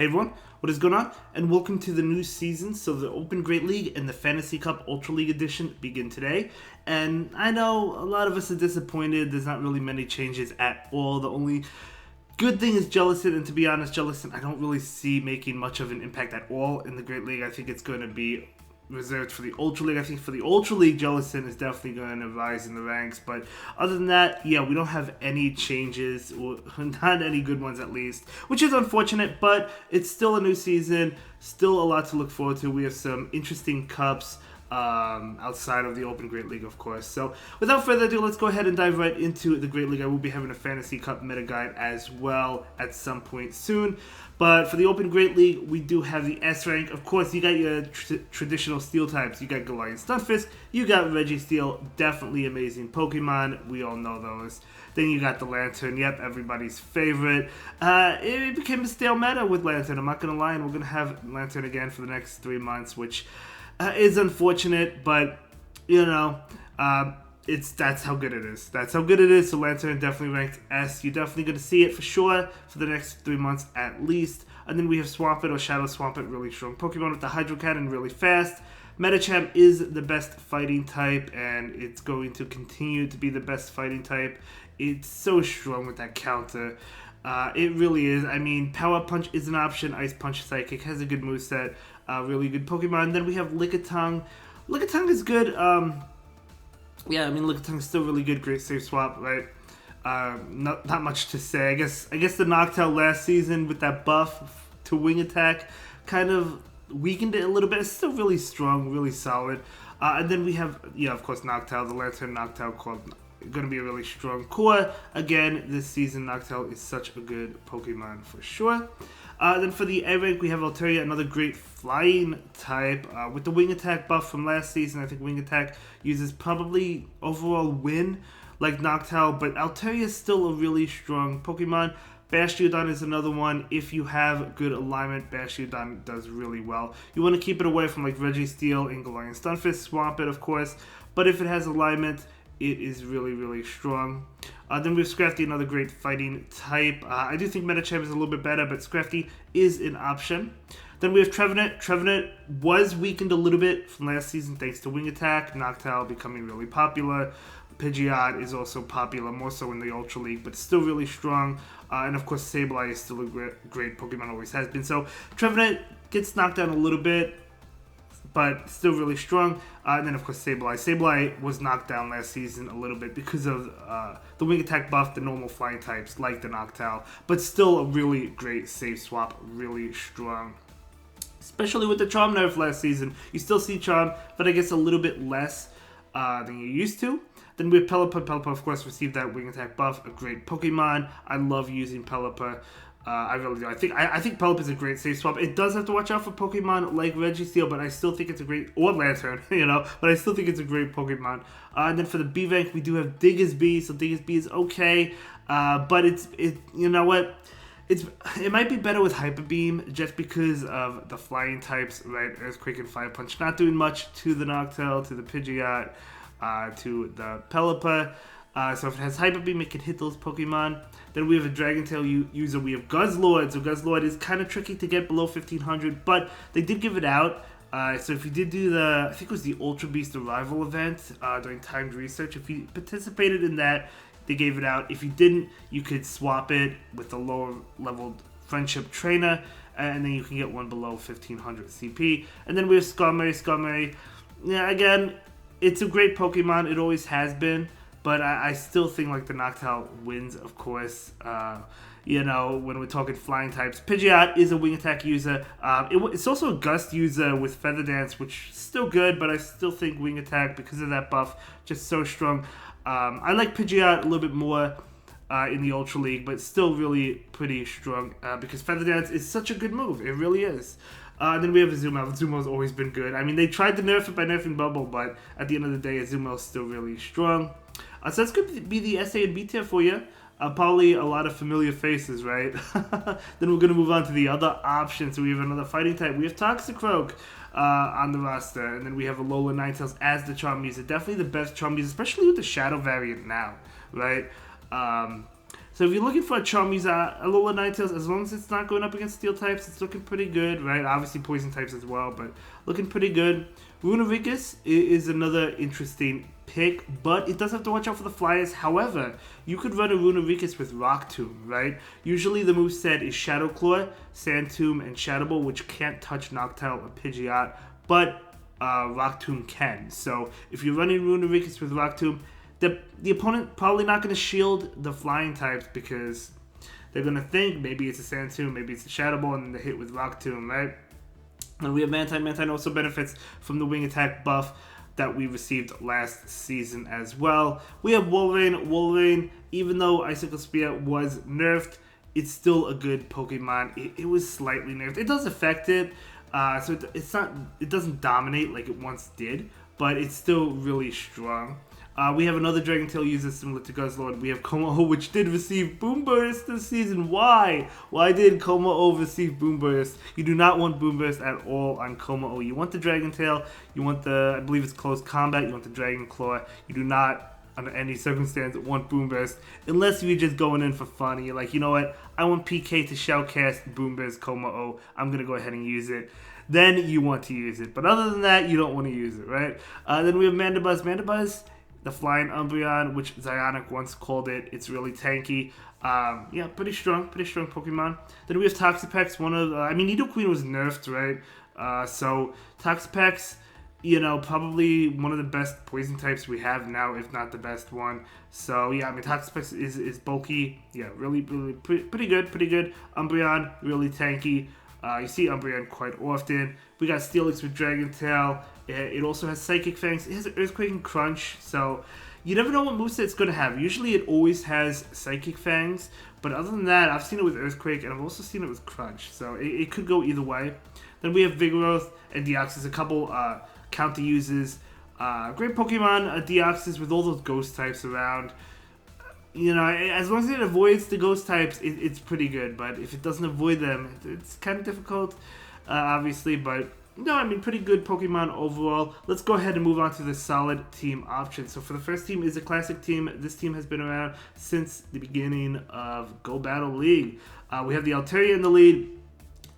Hey everyone, what is going on? And welcome to the new season. So the Open Great League and the Fantasy Cup Ultra League Edition begin today. And I know a lot of us are disappointed. There's not really many changes at all. The only good thing is Jellison, and to be honest, Jellison I don't really see making much of an impact at all in the Great League. I think it's going to be reserved for the Ultra League. I think for the Ultra League, Jellison is definitely going to rise in the ranks. But other than that, yeah, we don't have any changes, or not any good ones at least, which is unfortunate, but it's still a new season, still a lot to look forward to. We have some interesting cups outside of the Open Great League, of course. So without further ado, let's go ahead and dive right into the Great League. I will be having a Fantasy Cup meta guide as well at some point soon. But for the Open Great League, we do have the S rank. Of course, you got your traditional steel types. You got Goliath Stunfisk. You got Registeel. Definitely amazing Pokemon. We all know those. Then you got the Lantern. Yep, everybody's favorite. It became a stale meta with Lantern. I'm not going to lie. And we're going to have Lantern again for the next 3 months, which is unfortunate. But, you know, that's how good it is. That's how good it is. So Lantern definitely ranked S. You're definitely going to see it for sure for the next 3 months at least. And then we have Swampert or Shadow Swampert, really strong Pokemon with the Hydro Cannon, really fast. Medicham is the best fighting type, and it's going to continue to be the best fighting type. It's so strong with that counter. It really is. I mean, Power Punch is an option. Ice Punch Psychic has a good moveset. Really good Pokemon. And then we have Lickitung. Lickitung is good. Yeah, I mean, Lickitung is still really good. Great save swap, right? Not much to say. I guess the Noctowl last season with that buff to Wing Attack kind of weakened it a little bit. It's still really strong, really solid. And then we have, yeah, of course, Noctowl, the Lantern Noctowl called going to be a really strong core. Again, this season, Noctowl is such a good Pokemon for sure. Then for the A rank, we have Altaria, another great flying type. With the Wing Attack buff from last season, I think Wing Attack uses probably overall win like Noctowl, but Altaria is still a really strong Pokemon. Bastiodon is another one. If you have good alignment, Bastiodon does really well. You want to keep it away from like Registeel and Galarian Stunfisk, Swamp It, of course, but if it has alignment, it is really, really strong. Then we have Scrafty, another great fighting type. I do think Medicham is a little bit better, but Scrafty is an option. Then we have Trevenant. Trevenant was weakened a little bit from last season thanks to Wing Attack. Noctowl becoming really popular. Pidgeot is also popular, more so in the Ultra League, but still really strong. And of course, Sableye is still a great Pokemon, always has been. So Trevenant gets knocked down a little bit, but still really strong. And then, of course, Sableye. Sableye was knocked down last season a little bit because of the Wing Attack buff, the normal flying types, like the Noctowl. But still a really great save swap, really strong. Especially with the Charm nerf last season. You still see Charm, but I guess a little bit less than you used to. Then we have Pelipper. Pelipper, of course, received that Wing Attack buff. A great Pokemon. I love using Pelipper. I really do. I think Pelipper is a great safe swap. It does have to watch out for Pokemon like Registeel, but I still think it's a great, or Lantern, but I still think it's a great Pokemon. And then for the B rank, we do have Diggersby. So Diggersby is okay, but you know what? It might be better with Hyper Beam just because of the flying types, right? Earthquake and Fire Punch not doing much to the Noctowl, to the Pidgeot, to the Pelipper. So if it has Hyper Beam, it can hit those Pokemon. Then we have a Dragon Tail user. We have Guzzlord. So Guzzlord is kind of tricky to get below 1500, but they did give it out. So if you did do I think it was the Ultra Beast Arrival event during timed research, if you participated in that, they gave it out. If you didn't, you could swap it with a lower leveled Friendship Trainer, and then you can get one below 1500 CP. And then we have Skarmory. Skarmory, yeah, again, it's a great Pokemon. It always has been. But I still think like the Noctowl wins, of course. When we're talking flying types, Pidgeot is a Wing Attack user. It's also a Gust user with Feather Dance, which is still good, but I still think Wing Attack, because of that buff, just so strong. I like Pidgeot a little bit more in the Ultra League, but still really pretty strong because Feather Dance is such a good move. It really is. Then we have Azumarill. Azumarill's always been good. I mean, they tried to nerf it by nerfing Bubble, but at the end of the day, Azumarill's still really strong. So that's going to be the SA and B tier for you. Probably a lot of familiar faces, right? Then we're going to move on to the other options. So we have another fighting type. We have Toxicroak on the roster. And then we have Alola Ninetales as the Charm user. Definitely the best Charm user, especially with the Shadow variant now, right? So if you're looking for a Charmeleon, Alola Ninetales, as long as it's not going up against Steel types, it's looking pretty good, right? Obviously Poison types as well, but looking pretty good. Runaricus is another interesting pick, but it does have to watch out for the flyers. However, you could run a Runaricus with Rock Tomb, right? Usually the moveset is Shadow Claw, Sand Tomb, and Shadow Ball, which can't touch Noctowl or Pidgeot, but Rock Tomb can. So if you're running Runaricus with Rock Tomb, the opponent probably not going to shield the flying types because they're going to think maybe it's a Sand Tomb, maybe it's a Shadow Ball, and then they hit with Rock Tomb, right? And we have Mantine. Mantine also benefits from the wing attack buff that we received last season as well. We have Wolverine. Wolverine, even though Icicle Spear was nerfed, it's still a good Pokemon. It was slightly nerfed. It does affect it, so it's not. It doesn't dominate like it once did, but it's still really strong. We have another Dragon Tail user similar to Guzzlord. We have kommo-o, which did receive Boom Burst this season. Why? Why did kommo-o receive Boom Burst? You do not want Boom Burst at all on kommo-o. You want the Dragon Tail. You want the, I believe it's Close Combat. You want the Dragon Claw. You do not, under any circumstance, want Boom Burst. Unless you're just going in for fun. And you're like, you know what? I want PK to Shoutcast Boom Burst kommo-o. I'm going to go ahead and use it. Then you want to use it. But other than that, you don't want to use it, right? Then we have Mandibuzz. Mandibuzz, the Flying Umbreon, which Zionic once called it. It's really tanky. Yeah, pretty strong Pokemon. Then we have Toxapex, one of, Nidoqueen was nerfed, right? So Toxapex, probably one of the best poison types we have now, if not the best one. So yeah, Toxapex is bulky. Yeah, really pretty good. Umbreon, really tanky. You see Umbreon quite often. We got Steelix with Dragon Tail. It also has Psychic Fangs. It has Earthquake and Crunch. So you never know what moveset it's going to have. Usually it always has Psychic Fangs. But other than that, I've seen it with Earthquake and I've also seen it with Crunch. So it could go either way. Then we have Vigoroth and Deoxys. A couple counter uses. Great Pokemon, Deoxys with all those ghost types around. As long as it avoids the ghost types, it's pretty good. But if it doesn't avoid them, it's kind of difficult, obviously. But no, pretty good Pokemon overall. Let's go ahead and move on to the solid team options. So for the first team is a classic team. This team has been around since the beginning of Go Battle League. We have the Altaria in the lead.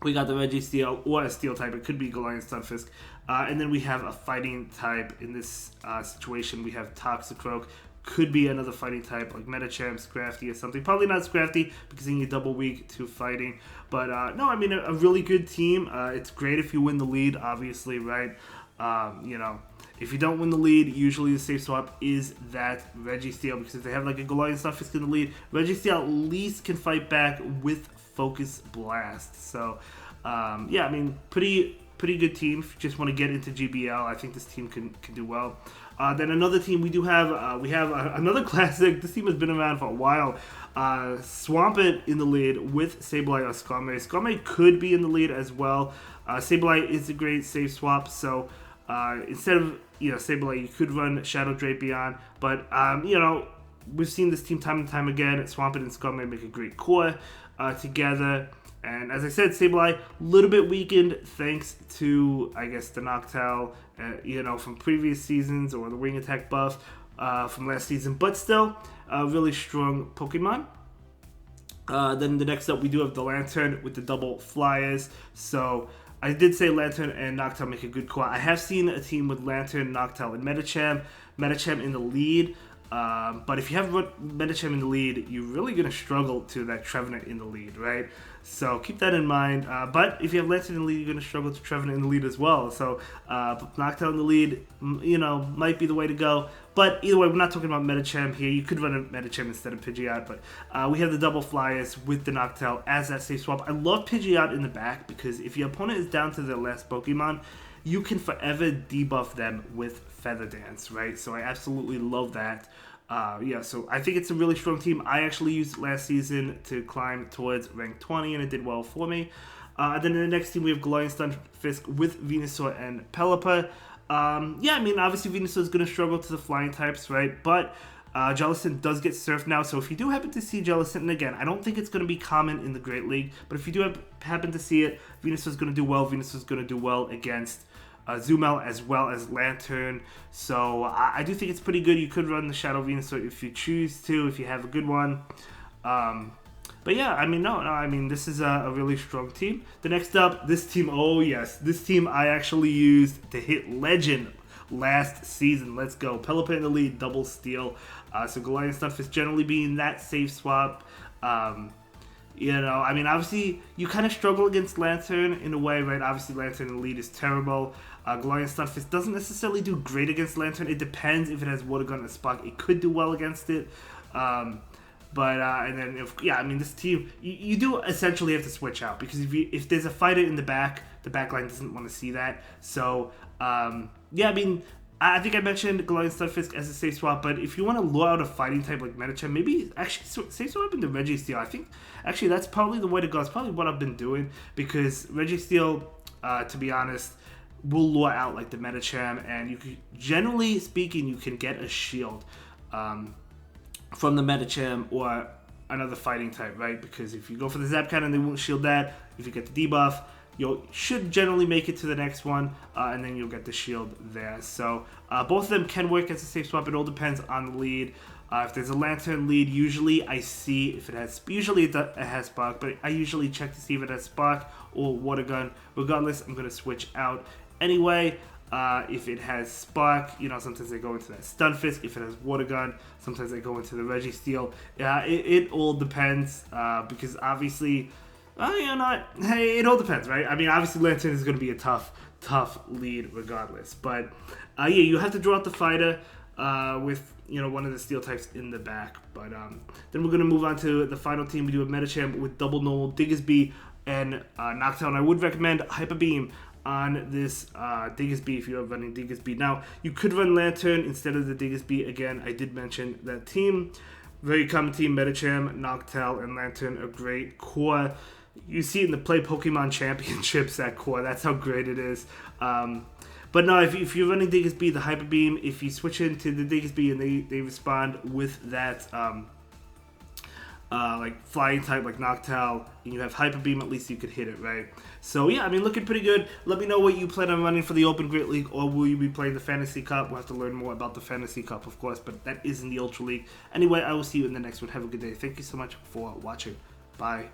We got the Registeel, or a Steel type. It could be Galarian Stunfisk. And then we have a fighting type in this situation. We have Toxicroak. Could be another fighting type like Medicham, Scrafty, or something. Probably not Scrafty because you need double weak to fighting. But no, a really good team. It's great if you win the lead, obviously, right? If you don't win the lead, usually the safe swap is that Registeel because if they have like a Galarian Stunfisk in the lead, Registeel at least can fight back with Focus Blast. So, pretty good team. If you just want to get into GBL, I think this team can do well. Then another team we do have, we have another classic. This team has been around for a while. Swampert in the lead with Sableye or Skarmory. Skarmory could be in the lead as well. Sableye is a great safe swap, so instead of Sableye, you could run Shadow Drapion. But we've seen this team time and time again. Swampert and Skarmory make a great core together. And as I said, Sableye, a little bit weakened thanks to, I guess, the Noctowl, from previous seasons or the wing attack buff from last season. But still, a really strong Pokemon. Then the next up, we do have the Lantern with the double flyers. So I did say Lantern and Noctowl make a good core. I have seen a team with Lantern, Noctowl, and Medicham. Medicham in the lead. But if you have Medicham in the lead, you're really going to struggle to that Trevenant in the lead, right? So keep that in mind. But if you have Lantern in the lead, you're going to struggle to Trevenant in the lead as well. So Noctowl in the lead, might be the way to go. But either way, we're not talking about Medicham here. You could run a Medicham instead of Pidgeot. But we have the double flyers with the Noctowl as that safe swap. I love Pidgeot in the back because if your opponent is down to their last Pokemon, you can forever debuff them with Feather Dance, right? So I absolutely love that. So I think it's a really strong team. I actually used it last season to climb towards rank 20, and it did well for me. Then in the next team, we have Galarian Stunfisk with Venusaur and Pelipper. Obviously Venusaur is going to struggle to the flying types, right? But Jellicent does get surfed now, so if you do happen to see Jellicent, and again, I don't think it's going to be common in the Great League, but if you do happen to see it, Venusaur is going to do well. Venusaur is going to do well against Zumel as well as Lantern. So I do think it's pretty good. You could run the Shadow Venusaur if you choose to, if you have a good one. But yeah, I mean, no, I mean, this is a really strong team. The next up, this team, oh yes, this team I actually used to hit legend last season. Let's go. Pelipper in the lead, double steal. So Goliath Stunfisk generally being that safe swap. You know, I mean, obviously, you kind of struggle against Lantern in a way, right? Obviously, Lantern in the lead is terrible. Glorious Stunfisk doesn't necessarily do great against Lantern. It depends if it has Water Gun and Spark. It could do well against it. And then, I mean, this team, you do essentially have to switch out. Because if there's a fighter in the back line doesn't want to see that. So, I mean, I think I mentioned Glorious Stunfisk as a safe swap, but if you want to lure out a fighting type like Medicham, maybe actually safe swap into Registeel. I think actually that's probably the way to go. It's probably what I've been doing because Registeel, to be honest, will lure out like the Medicham, and you can, generally speaking, you can get a shield from the Medicham or another fighting type, right? Because if you go for the Zap Cannon, they won't shield that. If you get the debuff, you should generally make it to the next one, and then you'll get the shield there. So both of them can work as a safe swap. It all depends on the lead. If there's a Lantern lead, usually I see if it has, usually it has Spark, but I usually check to see if it has Spark or Water Gun. Regardless, I'm going to switch out anyway. If it has Spark, you know, sometimes they go into that Stunfisk. If it has Water Gun, sometimes they go into the Registeel. It all depends, because obviously, it all depends, right? I mean, obviously Lantern is going to be a tough lead regardless. But, you have to draw out the fighter with, one of the steel types in the back. But then we're going to move on to the final team. We do a Medicham with double normal, Diggersby, and Noctowl. I would recommend Hyper Beam on this Diggersby if you're running Diggersby. Now, you could run Lantern instead of the Diggersby. Again, I did mention that team. Very common team, Medicham, Noctowl, and Lantern, a great core. You see it in the Play Pokemon Championships, that core. That's how great it is. But no, if you're running Diggersby, the Hyper Beam, if you switch into the Diggersby and they respond with that like flying type like Noctowl, and you have Hyper Beam, at least you could hit it, right? So yeah, I mean, looking pretty good. Let me know what you plan on running for the Open Great League, or will you be playing the Fantasy Cup? We'll have to learn more about the Fantasy Cup, of course, but that is in the Ultra League. Anyway, I will see you in the next one. Have a good day. Thank you so much for watching. Bye.